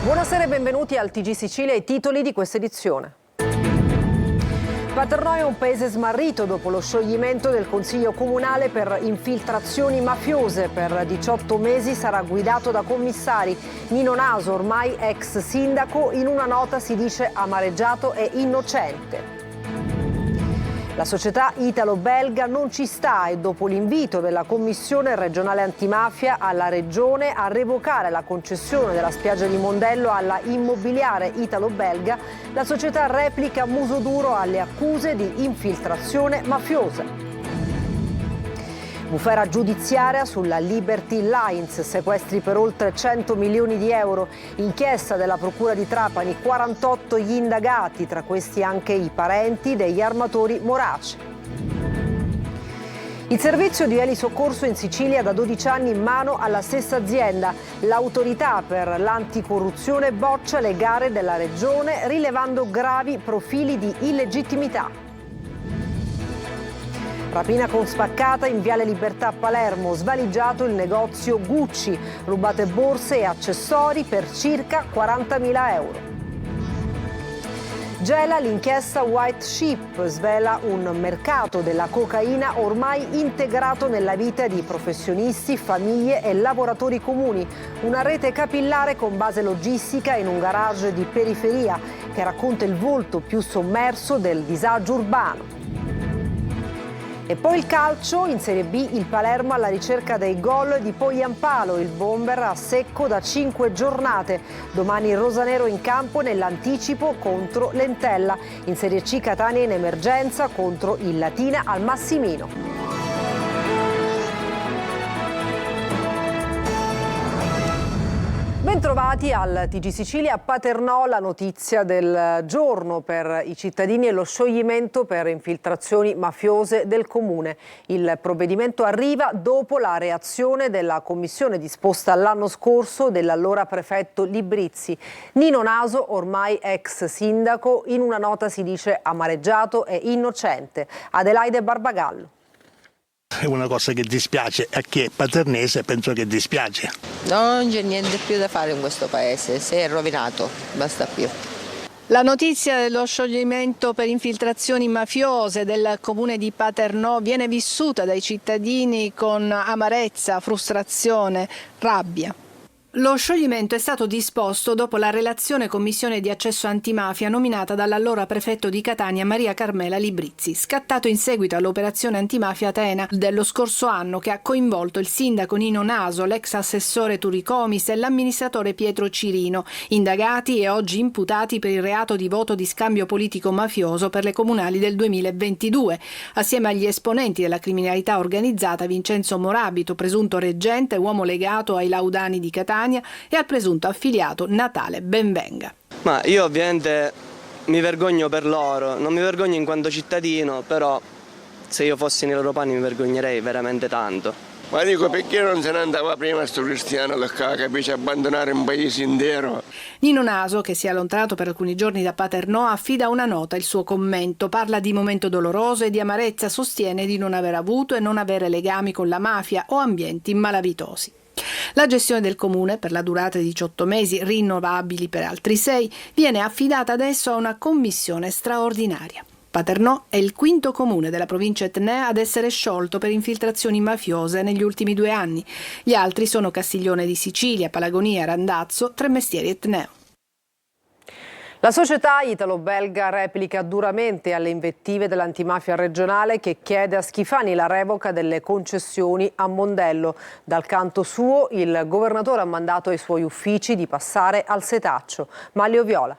Buonasera e benvenuti al TG Sicilia, i titoli di questa edizione. Paternò è un paese smarrito dopo lo scioglimento del Consiglio Comunale per infiltrazioni mafiose. Per 18 mesi sarà guidato da commissari. Nino Naso, ormai ex sindaco, in una nota si dice amareggiato e innocente. La società italo-belga non ci sta e dopo l'invito della Commissione regionale antimafia alla Regione a revocare la concessione della spiaggia di Mondello alla immobiliare italo-belga, la società replica a muso duro alle accuse di infiltrazione mafiosa. Bufera giudiziaria sulla Liberty Lines, sequestri per oltre 100 milioni di euro, inchiesta della Procura di Trapani, 48 gli indagati, tra questi anche i parenti degli armatori Moraci. Il servizio di elisoccorso in Sicilia da 12 anni in mano alla stessa azienda. L'autorità per l'anticorruzione boccia le gare della Regione rilevando gravi profili di illegittimità. Rapina con spaccata in Viale Libertà a Palermo, svaligiato il negozio Gucci, rubate borse e accessori per circa 40.000 euro. Gela l'inchiesta White Sheep, svela un mercato della cocaina ormai integrato nella vita di professionisti, famiglie e lavoratori comuni. Una rete capillare con base logistica in un garage di periferia che racconta il volto più sommerso del disagio urbano. E poi il calcio, in Serie B il Palermo alla ricerca dei gol di Poyampalo, il bomber a secco da 5 giornate. Domani il rosanero in campo nell'anticipo contro l'Entella. In Serie C Catania in emergenza contro il Latina al Massimino. Bentrovati al TG Sicilia. A Paternò la notizia del giorno per i cittadini è lo scioglimento per infiltrazioni mafiose del comune. Il provvedimento arriva dopo la reazione della commissione disposta l'anno scorso dell'allora prefetto Librizzi. Nino Naso, ormai ex sindaco, in una nota si dice amareggiato e innocente. Adelaide Barbagallo. È una cosa che dispiace, a chi è paternese penso che dispiace. Non c'è niente più da fare in questo paese, si è rovinato, basta più. La notizia dello scioglimento per infiltrazioni mafiose del comune di Paternò viene vissuta dai cittadini con amarezza, frustrazione, rabbia. Lo scioglimento è stato disposto dopo la relazione commissione di accesso antimafia nominata dall'allora prefetto di Catania Maria Carmela Librizzi, scattato in seguito all'operazione antimafia Atena dello scorso anno che ha coinvolto il sindaco Nino Naso, l'ex assessore Turicomis e l'amministratore Pietro Cirino, indagati e oggi imputati per il reato di voto di scambio politico mafioso per le comunali del 2022, assieme agli esponenti della criminalità organizzata Vincenzo Morabito, presunto reggente, uomo legato ai Laudani di Catania, e al presunto affiliato Natale Benvenga. Ma io ovviamente mi vergogno per loro, non mi vergogno in quanto cittadino, però se io fossi nei loro panni mi vergognerei veramente tanto. Ma dico, perché non se ne andava prima sto cristiano che capisce abbandonare un paese intero? Nino Naso, che si è allontanato per alcuni giorni da Paternò, affida una nota il suo commento, parla di momento doloroso e di amarezza, sostiene di non aver avuto e non avere legami con la mafia o ambienti malavitosi. La gestione del comune, per la durata di 18 mesi, rinnovabili per altri 6, viene affidata adesso a una commissione straordinaria. Paternò è il quinto comune della provincia etnea ad essere sciolto per infiltrazioni mafiose negli ultimi 2 anni. Gli altri sono Castiglione di Sicilia, Palagonia, Randazzo, Tremestieri etneo. La società italo-belga replica duramente alle invettive dell'antimafia regionale che chiede a Schifani la revoca delle concessioni a Mondello. Dal canto suo il governatore ha mandato ai suoi uffici di passare al setaccio. Manlio Viola.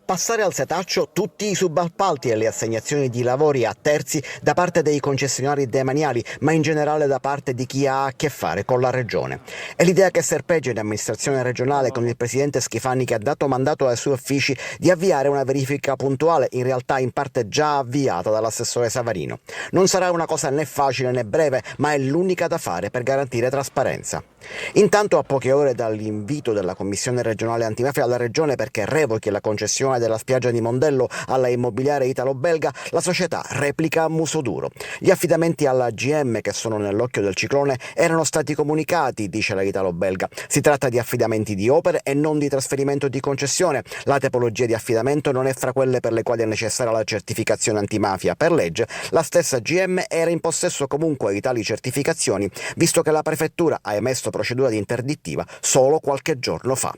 Passare al setaccio tutti i subappalti e le assegnazioni di lavori a terzi da parte dei concessionari demaniali, ma in generale da parte di chi ha a che fare con la regione. È l'idea che serpeggia in amministrazione regionale con il presidente Schifani, che ha dato mandato ai suoi uffici di avviare una verifica puntuale, in realtà in parte già avviata dall'assessore Savarino. Non sarà una cosa né facile né breve, ma è l'unica da fare per garantire trasparenza. Intanto, a poche ore dall'invito della Commissione regionale antimafia alla regione perché revochi la concessione della spiaggia di Mondello alla immobiliare italo-belga, la società replica a muso duro. Gli affidamenti alla GM, che sono nell'occhio del ciclone, erano stati comunicati, dice la italo-belga. Si tratta di affidamenti di opere e non di trasferimento di concessione. La tipologia di affidamento non è fra quelle per le quali è necessaria la certificazione antimafia. Per legge, la stessa GM era in possesso comunque di tali certificazioni, visto che la prefettura ha emesso procedura di interdittiva solo qualche giorno fa.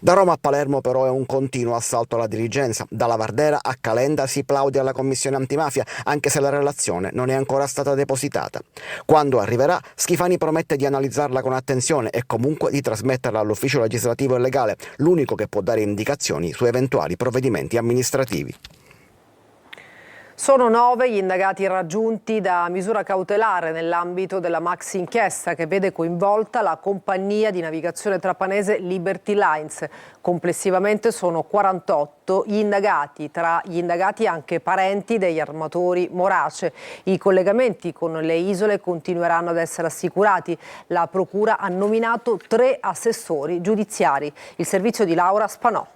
Da Roma a Palermo però è un continuo assalto alla diligenza. Da Lavardera a Calenda si plaude alla commissione antimafia, anche se la relazione non è ancora stata depositata. Quando arriverà, Schifani promette di analizzarla con attenzione e comunque di trasmetterla all'ufficio legislativo e legale, l'unico che può dare indicazioni su eventuali provvedimenti amministrativi. Sono 9 gli indagati raggiunti da misura cautelare nell'ambito della maxi inchiesta che vede coinvolta la compagnia di navigazione trapanese Liberty Lines. Complessivamente sono 48 gli indagati, tra gli indagati anche parenti degli armatori Morace. I collegamenti con le isole continueranno ad essere assicurati. La procura ha nominato 3 assessori giudiziari. Il servizio di Laura Spanò.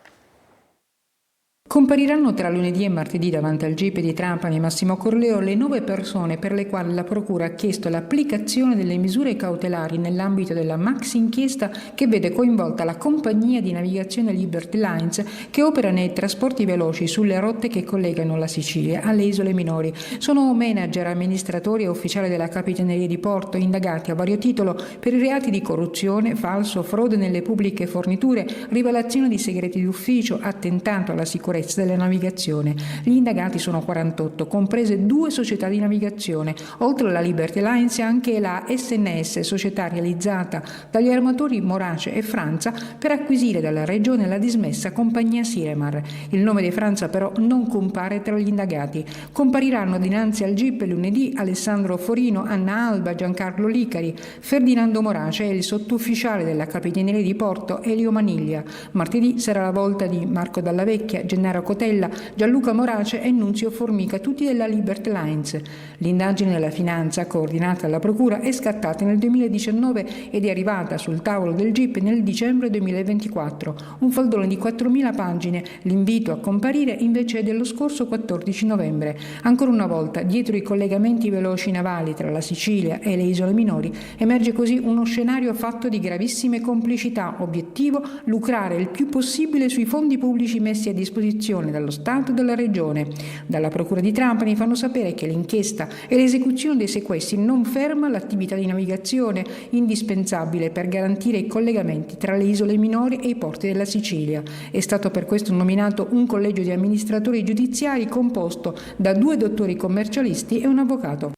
Compariranno tra lunedì e martedì davanti al GIP di Trapani e Massimo Corleo le 9 persone per le quali la Procura ha chiesto l'applicazione delle misure cautelari nell'ambito della maxi inchiesta che vede coinvolta la compagnia di navigazione Liberty Lines che opera nei trasporti veloci sulle rotte che collegano la Sicilia alle isole minori. Sono manager, amministratori e ufficiali della Capitaneria di Porto indagati a vario titolo per i reati di corruzione, falso, frode nelle pubbliche forniture, rivelazione di segreti d'ufficio, attentato alla sicurezza della navigazione. Gli indagati sono 48, comprese 2 società di navigazione. Oltre alla Liberty Lines anche la SNS, società realizzata dagli armatori Morace e Franza per acquisire dalla regione la dismessa compagnia Siremar. Il nome di Franza però non compare tra gli indagati. Compariranno dinanzi al GIP lunedì Alessandro Forino, Anna Alba, Giancarlo Licari, Ferdinando Morace e il sottufficiale della Capitaneria di Porto Elio Maniglia. Martedì sarà la volta di Marco Dallavecchia, Gennaro Cotella, Gianluca Morace e Nunzio Formica, tutti della Liberty Lines. L'indagine della finanza, coordinata dalla Procura, è scattata nel 2019 ed è arrivata sul tavolo del GIP nel dicembre 2024. Un faldone di 4.000 pagine. L'invito a comparire invece è dello scorso 14 novembre. Ancora una volta, dietro i collegamenti veloci navali tra la Sicilia e le isole minori, emerge così uno scenario fatto di gravissime complicità. Obiettivo: lucrare il più possibile sui fondi pubblici messi a disposizione dallo Stato e dalla Regione. Dalla Procura di Trapani fanno sapere che l'inchiesta e l'esecuzione dei sequestri non ferma l'attività di navigazione indispensabile per garantire i collegamenti tra le isole minori e i porti della Sicilia. È stato per questo nominato un collegio di amministratori giudiziari composto da 2 dottori commercialisti e un avvocato.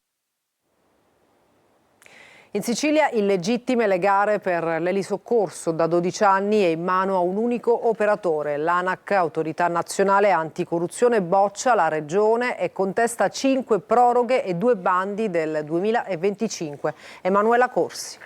In Sicilia illegittime le gare per l'elisoccorso. Da 12 anni è in mano a un unico operatore. L'ANAC, Autorità Nazionale Anticorruzione, boccia la Regione e contesta 5 proroghe e 2 bandi del 2025. Emanuela Corsi.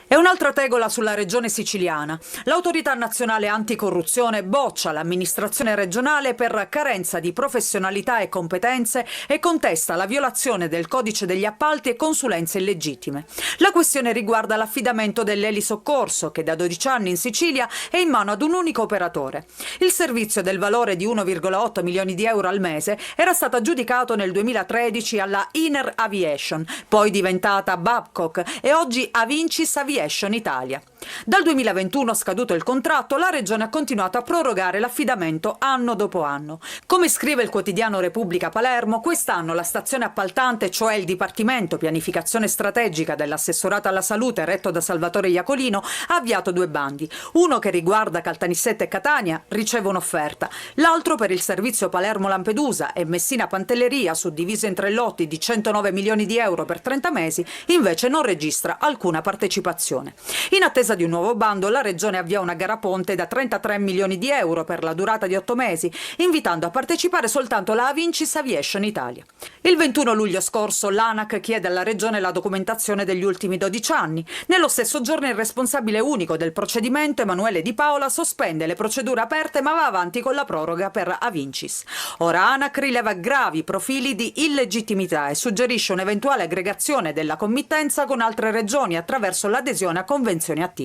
E un'altra tegola sulla regione siciliana. L'Autorità Nazionale Anticorruzione boccia l'amministrazione regionale per carenza di professionalità e competenze e contesta la violazione del codice degli appalti e consulenze illegittime. La questione riguarda l'affidamento dell'elisoccorso che da 12 anni in Sicilia è in mano ad un unico operatore. Il servizio del valore di 1,8 milioni di euro al mese era stato aggiudicato nel 2013 alla Iner Aviation, poi diventata Babcock e oggi Avincis Aviation Italia. Dal 2021, scaduto il contratto, la Regione ha continuato a prorogare l'affidamento anno dopo anno. Come scrive il quotidiano Repubblica Palermo, quest'anno la stazione appaltante, cioè il Dipartimento Pianificazione Strategica dell'Assessorato alla Salute retto da Salvatore Iacolino, ha avviato 2 bandi. Uno che riguarda Caltanissetta e Catania riceve un'offerta, l'altro per il servizio Palermo-Lampedusa e Messina-Pantelleria, suddiviso in 3 lotti di 109 milioni di euro per 30 mesi, invece non registra alcuna partecipazione. In attesa di un nuovo bando, la Regione avvia una gara ponte da 33 milioni di euro per la durata di 8 mesi, invitando a partecipare soltanto la Avincis Aviation Italia. Il 21 luglio scorso l'ANAC chiede alla Regione la documentazione degli ultimi 12 anni. Nello stesso giorno il responsabile unico del procedimento, Emanuele Di Paola, sospende le procedure aperte ma va avanti con la proroga per Avincis. Ora ANAC rileva gravi profili di illegittimità e suggerisce un'eventuale aggregazione della committenza con altre regioni attraverso l'adesione a convenzioni attive.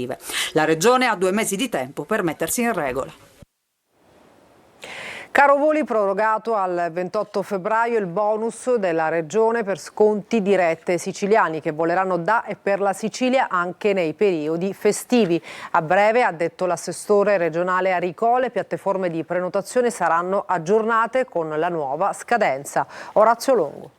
La Regione ha 2 mesi di tempo per mettersi in regola. Caro voli prorogato al 28 febbraio il bonus della Regione per sconti dirette siciliani che voleranno da e per la Sicilia anche nei periodi festivi. A breve, ha detto l'assessore regionale Aricò, le piattaforme di prenotazione saranno aggiornate con la nuova scadenza. Orazio Longo.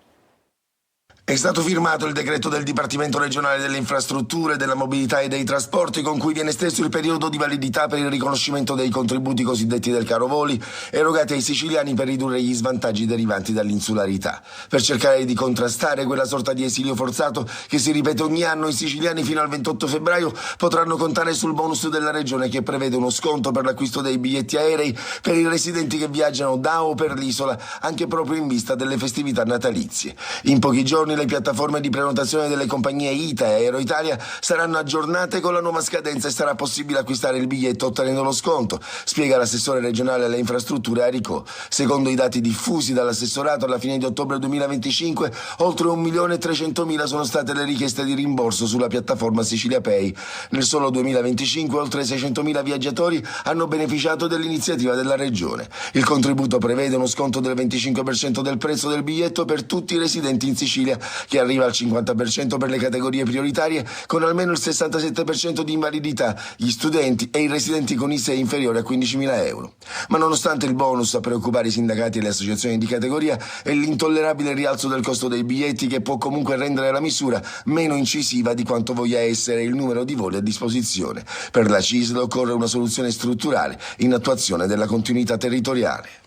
È stato firmato il decreto del Dipartimento regionale delle infrastrutture, della mobilità e dei trasporti con cui viene esteso il periodo di validità per il riconoscimento dei contributi cosiddetti del caro voli erogati ai siciliani per ridurre gli svantaggi derivanti dall'insularità. Per cercare di contrastare quella sorta di esilio forzato che si ripete ogni anno, i siciliani fino al 28 febbraio potranno contare sul bonus della Regione che prevede uno sconto per l'acquisto dei biglietti aerei per i residenti che viaggiano da o per l'isola anche proprio in vista delle festività natalizie. In pochi giorni le piattaforme di prenotazione delle compagnie ITA e Aeroitalia saranno aggiornate con la nuova scadenza e sarà possibile acquistare il biglietto ottenendo lo sconto, spiega l'assessore regionale alle infrastrutture Aricò. Secondo i dati diffusi dall'assessorato alla fine di ottobre 2025, oltre 1.300.000 sono state le richieste di rimborso sulla piattaforma Sicilia Pay. Nel solo 2025 oltre 600.000 viaggiatori hanno beneficiato dell'iniziativa della Regione. Il contributo prevede uno sconto del 25% del prezzo del biglietto per tutti i residenti in Sicilia, che arriva al 50% per le categorie prioritarie con almeno il 67% di invalidità, gli studenti e i residenti con ISEE inferiore a 15.000 euro. Ma nonostante il bonus, a preoccupare i sindacati e le associazioni di categoria è l'intollerabile rialzo del costo dei biglietti, che può comunque rendere la misura meno incisiva di quanto voglia essere il numero di voli a disposizione. Per la CISL occorre una soluzione strutturale in attuazione della continuità territoriale.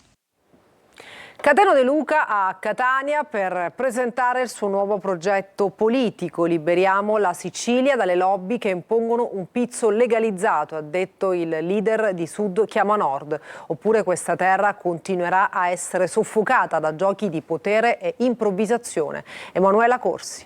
Cateno De Luca a Catania per presentare il suo nuovo progetto politico. Liberiamo la Sicilia dalle lobby che impongono un pizzo legalizzato, ha detto il leader di Sud Chiama Nord. Oppure questa terra continuerà a essere soffocata da giochi di potere e improvvisazione. Emanuela Corsi.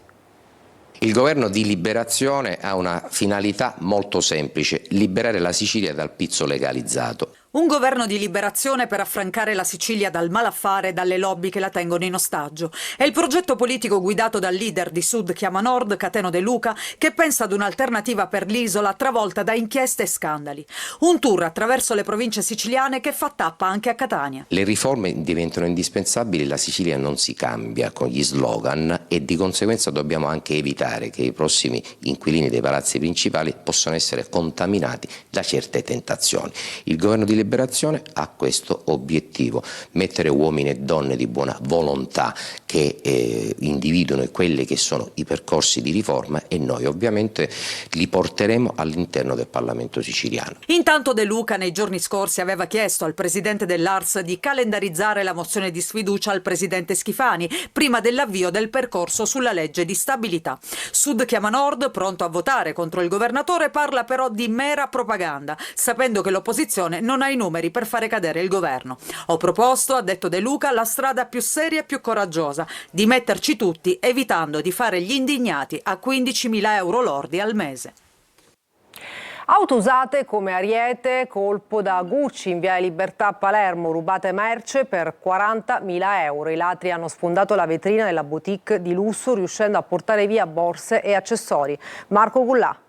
Il governo di liberazione ha una finalità molto semplice: liberare la Sicilia dal pizzo legalizzato. Un governo di liberazione per affrancare la Sicilia dal malaffare e dalle lobby che la tengono in ostaggio. È il progetto politico guidato dal leader di Sud Chiama Nord, Cateno De Luca, che pensa ad un'alternativa per l'isola travolta da inchieste e scandali. Un tour attraverso le province siciliane che fa tappa anche a Catania. Le riforme diventano indispensabili, la Sicilia non si cambia con gli slogan e di conseguenza dobbiamo anche evitare che i prossimi inquilini dei palazzi principali possano essere contaminati da certe tentazioni. Il governo di liberazione ha questo obiettivo: mettere uomini e donne di buona volontà che individuano quelli che sono i percorsi di riforma, e noi ovviamente li porteremo all'interno del Parlamento siciliano. Intanto De Luca nei giorni scorsi aveva chiesto al presidente dell'ARS di calendarizzare la mozione di sfiducia al presidente Schifani prima dell'avvio del percorso sulla legge di stabilità. Sud Chiama Nord, pronto a votare contro il governatore, parla però di mera propaganda, sapendo che l'opposizione non ha i numeri per fare cadere il governo. Ho proposto, ha detto De Luca, la strada più seria e più coraggiosa, di metterci tutti, evitando di fare gli indignati a 15.000 euro lordi al mese. Auto usate come ariete, colpo da Gucci in via Libertà a Palermo, rubate merce per 40.000 euro. I ladri hanno sfondato la vetrina della boutique di lusso, riuscendo a portare via borse e accessori. Marco Gullà.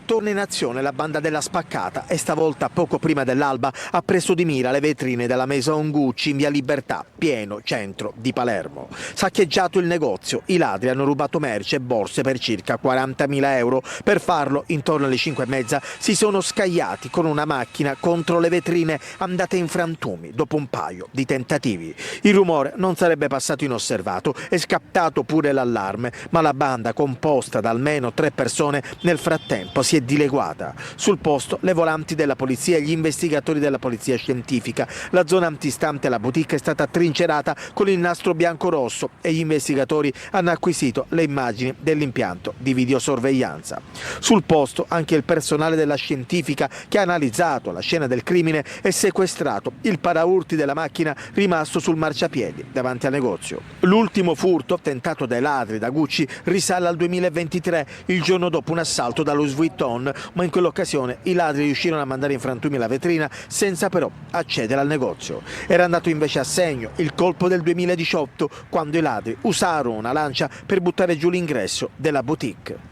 Torna in azione la banda della spaccata e stavolta poco prima dell'alba ha preso di mira le vetrine della Maison Gucci in via Libertà, pieno centro di Palermo. Saccheggiato il negozio, i ladri hanno rubato merce e borse per circa 40.000 euro. Per farlo, intorno alle 5:30, si sono scagliati con una macchina contro le vetrine andate in frantumi dopo un paio di tentativi. Il rumore non sarebbe passato inosservato, è scattato pure l'allarme, ma la banda, composta da almeno 3 persone, nel frattempo si è dileguata. Sul posto le volanti della polizia e gli investigatori della polizia scientifica. La zona antistante alla boutique è stata trincerata con il nastro bianco-rosso e gli investigatori hanno acquisito le immagini dell'impianto di videosorveglianza. Sul posto anche il personale della scientifica che ha analizzato la scena del crimine e sequestrato il paraurti della macchina rimasto sul marciapiedi davanti al negozio. L'ultimo furto tentato dai ladri da Gucci risale al 2023, il giorno dopo un assalto da Louis Vuitton, ma in quell'occasione i ladri riuscirono a mandare in frantumi la vetrina senza però accedere al negozio. Era andato invece a segno il colpo del 2018, quando i ladri usarono una lancia per buttare giù l'ingresso della boutique.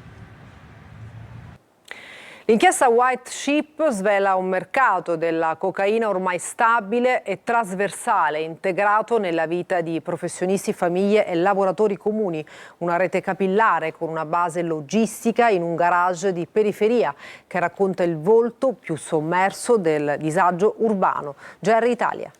L'inchiesta White Sheep svela un mercato della cocaina ormai stabile e trasversale, integrato nella vita di professionisti, famiglie e lavoratori comuni. Una rete capillare con una base logistica in un garage di periferia che racconta il volto più sommerso del disagio urbano. GR Italia.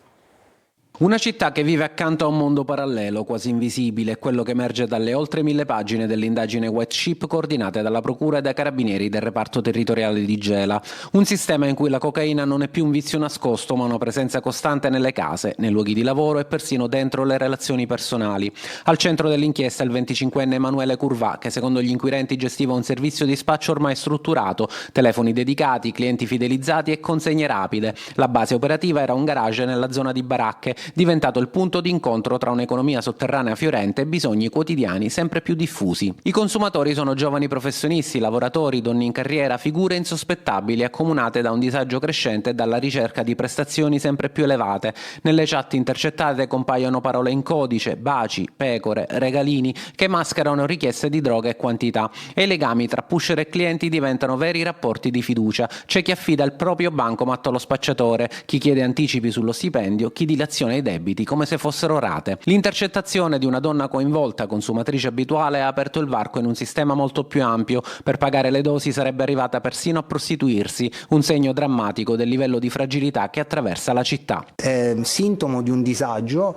Una città che vive accanto a un mondo parallelo, quasi invisibile, è quello che emerge dalle oltre 1000 pagine dell'indagine White Sheep coordinate dalla Procura e dai Carabinieri del reparto territoriale di Gela. Un sistema in cui la cocaina non è più un vizio nascosto, ma una presenza costante nelle case, nei luoghi di lavoro e persino dentro le relazioni personali. Al centro dell'inchiesta il 25enne Emanuele Curvà, che secondo gli inquirenti gestiva un servizio di spaccio ormai strutturato, telefoni dedicati, clienti fidelizzati e consegne rapide. La base operativa era un garage nella zona di Baracche, diventato il punto d'incontro tra un'economia sotterranea fiorente e bisogni quotidiani sempre più diffusi. I consumatori sono giovani professionisti, lavoratori, donne in carriera, figure insospettabili accomunate da un disagio crescente e dalla ricerca di prestazioni sempre più elevate. Nelle chat intercettate compaiono parole in codice, baci, pecore, regalini che mascherano richieste di droga e quantità, e i legami tra pusher e clienti diventano veri rapporti di fiducia. C'è chi affida il proprio bancomat allo spacciatore, chi chiede anticipi sullo stipendio, chi dilaziona i debiti come se fossero rate. L'intercettazione di una donna coinvolta, consumatrice abituale, ha aperto il varco in un sistema molto più ampio. Per pagare le dosi sarebbe arrivata persino a prostituirsi, un segno drammatico del livello di fragilità che attraversa la città. È sintomo di un disagio,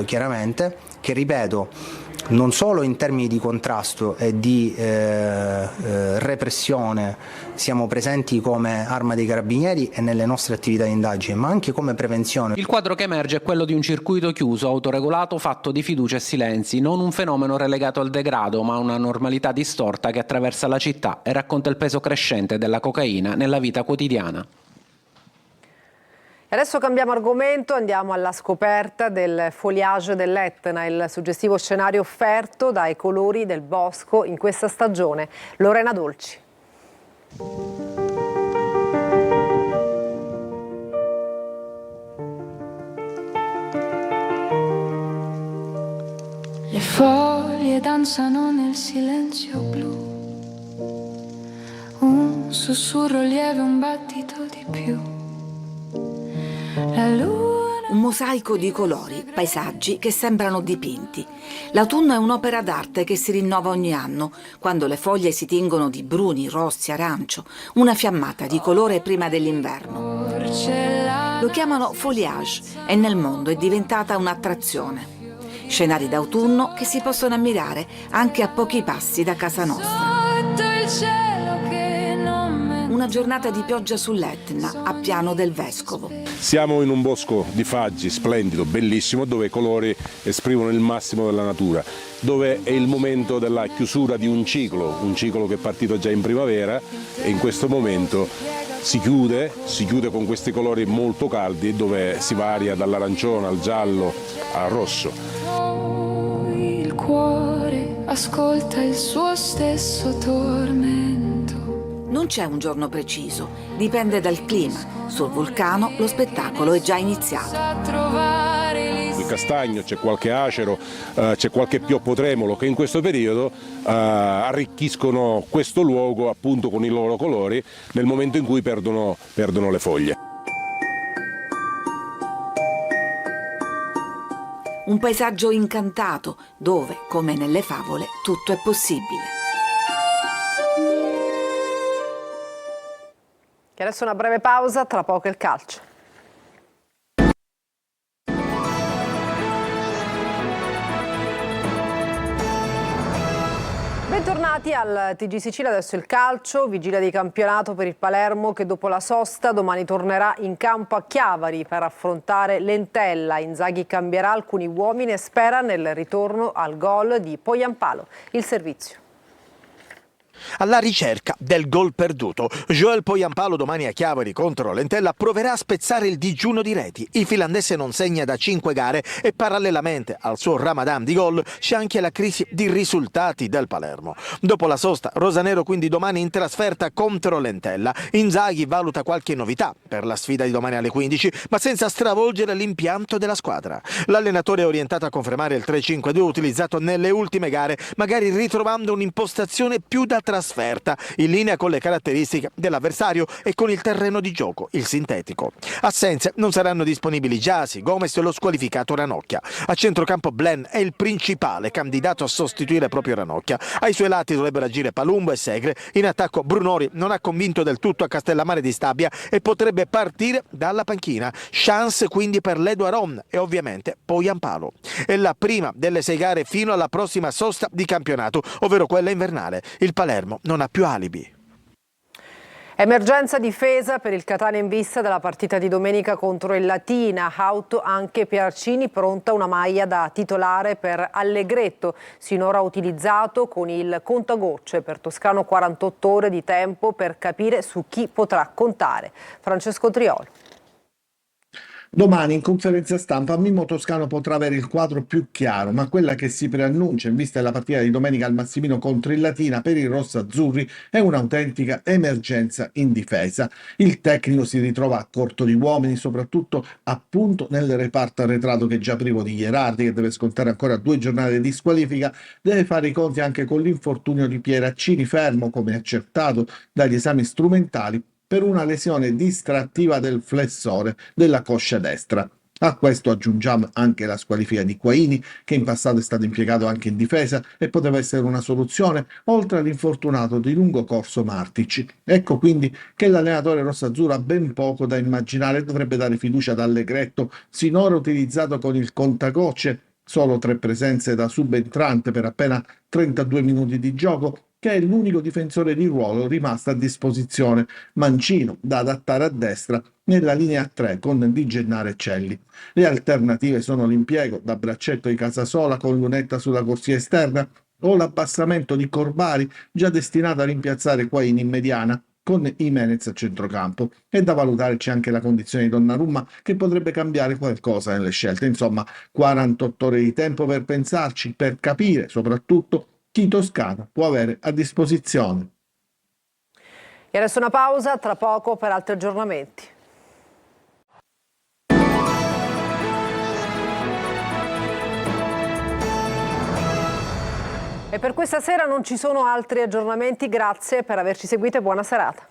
chiaramente, che ripeto, non solo in termini di contrasto e di repressione siamo presenti come arma dei carabinieri e nelle nostre attività di indagine, ma anche come prevenzione. Il quadro che emerge è quello di un circuito chiuso, autoregolato, fatto di fiducia e silenzi, non un fenomeno relegato al degrado, ma una normalità distorta che attraversa la città e racconta il peso crescente della cocaina nella vita quotidiana. Adesso cambiamo argomento, andiamo alla scoperta del foliage dell'Etna, il suggestivo scenario offerto dai colori del bosco in questa stagione. Lorena Dolci. Le foglie danzano nel silenzio blu, un sussurro lieve, un battito di più. Un mosaico di colori, paesaggi che sembrano dipinti. L'autunno è un'opera d'arte che si rinnova ogni anno, quando le foglie si tingono di bruni, rossi, arancio, una fiammata di colore prima dell'inverno. Lo chiamano foliage e nel mondo è diventata un'attrazione. Scenari d'autunno che si possono ammirare anche a pochi passi da casa nostra. Una giornata di pioggia sull'Etna, a Piano del Vescovo. Siamo in un bosco di faggi splendido, bellissimo, dove i colori esprimono il massimo della natura, dove è il momento della chiusura di un ciclo che è partito già in primavera e in questo momento si chiude con questi colori molto caldi, dove si varia dall'arancione al giallo al rosso. Il cuore ascolta il suo stesso tormento. Non c'è un giorno preciso, dipende dal clima. Sul vulcano lo spettacolo è già iniziato. Il castagno, c'è qualche acero, c'è qualche pioppo tremolo che in questo periodo arricchiscono questo luogo appunto con i loro colori nel momento in cui perdono le foglie. Un paesaggio incantato dove, come nelle favole, tutto è possibile. E adesso una breve pausa, tra poco il calcio. Bentornati al TG Sicilia, adesso il calcio, vigilia di campionato per il Palermo che dopo la sosta domani tornerà in campo a Chiavari per affrontare l'Entella. Inzaghi cambierà alcuni uomini e spera nel ritorno al gol di Poyampalo. Il servizio. Alla ricerca del gol perduto, Joel Poyampalo domani a Chiavari contro l'Entella proverà a spezzare il digiuno di reti. Il finlandese non segna da 5 gare e parallelamente al suo Ramadan di gol c'è anche la crisi di risultati del Palermo. Dopo la sosta, rosanero quindi domani in trasferta contro l'Entella. Inzaghi valuta qualche novità per la sfida di domani alle 15, ma senza stravolgere l'impianto della squadra. L'allenatore è orientato a confermare il 3-5-2 utilizzato nelle ultime gare, magari ritrovando un'impostazione più da trasferta, in linea con le caratteristiche dell'avversario e con il terreno di gioco, il sintetico. Assenze: non saranno disponibili Gyasi, Gomez e lo squalificato Ranocchia. A centrocampo Blen è il principale candidato a sostituire proprio Ranocchia. Ai suoi lati dovrebbero agire Palumbo e Segre. In attacco Brunori non ha convinto del tutto a Castellammare di Stabia e potrebbe partire dalla panchina. Chance quindi per l'Edo Aron e ovviamente poi Ampalo. È la prima delle 6 gare fino alla prossima sosta di campionato, ovvero quella invernale. Il Palermo non ha più alibi. Emergenza difesa per il Catania in vista della partita di domenica contro il Latina. Out anche Piarcini, pronta una maglia da titolare per Allegretto, sinora utilizzato con il contagocce per Toscano. 48 ore di tempo per capire su chi potrà contare. Francesco Triolo. Domani in conferenza stampa Mimmo Toscano potrà avere il quadro più chiaro, ma quella che si preannuncia in vista della partita di domenica al Massimino contro il Latina per i rossazzurri è un'autentica emergenza in difesa. Il tecnico si ritrova a corto di uomini, soprattutto appunto nel reparto arretrato che è già privo di Gherardi, che deve scontare ancora 2 giornate di squalifica. Deve fare i conti anche con l'infortunio di Pieraccini, fermo come accertato dagli esami strumentali per una lesione distrattiva del flessore della coscia destra. A questo aggiungiamo anche la squalifica di Quaini, che in passato è stato impiegato anche in difesa e poteva essere una soluzione, oltre all'infortunato di lungo corso Martic. Ecco quindi che l'allenatore rossazzurro ha ben poco da immaginare, dovrebbe dare fiducia ad Allegretto, sinora utilizzato con il contagocce, solo 3 presenze da subentrante per appena 32 minuti di gioco, che è l'unico difensore di ruolo rimasto a disposizione, mancino da adattare a destra nella linea 3 con Di Gennaro e Celli. Le alternative sono l'impiego da braccetto di Casasola con Lunetta sulla corsia esterna o l'abbassamento di Corbari, già destinato a rimpiazzare Quaini in mediana, con Jimenez a centrocampo. E da valutare c'è anche la condizione di Donnarumma, che potrebbe cambiare qualcosa nelle scelte. Insomma, 48 ore di tempo per pensarci, per capire soprattutto chi Toscano può avere a disposizione. E adesso una pausa, tra poco per altri aggiornamenti. E per questa sera non ci sono altri aggiornamenti, grazie per averci seguito e buona serata.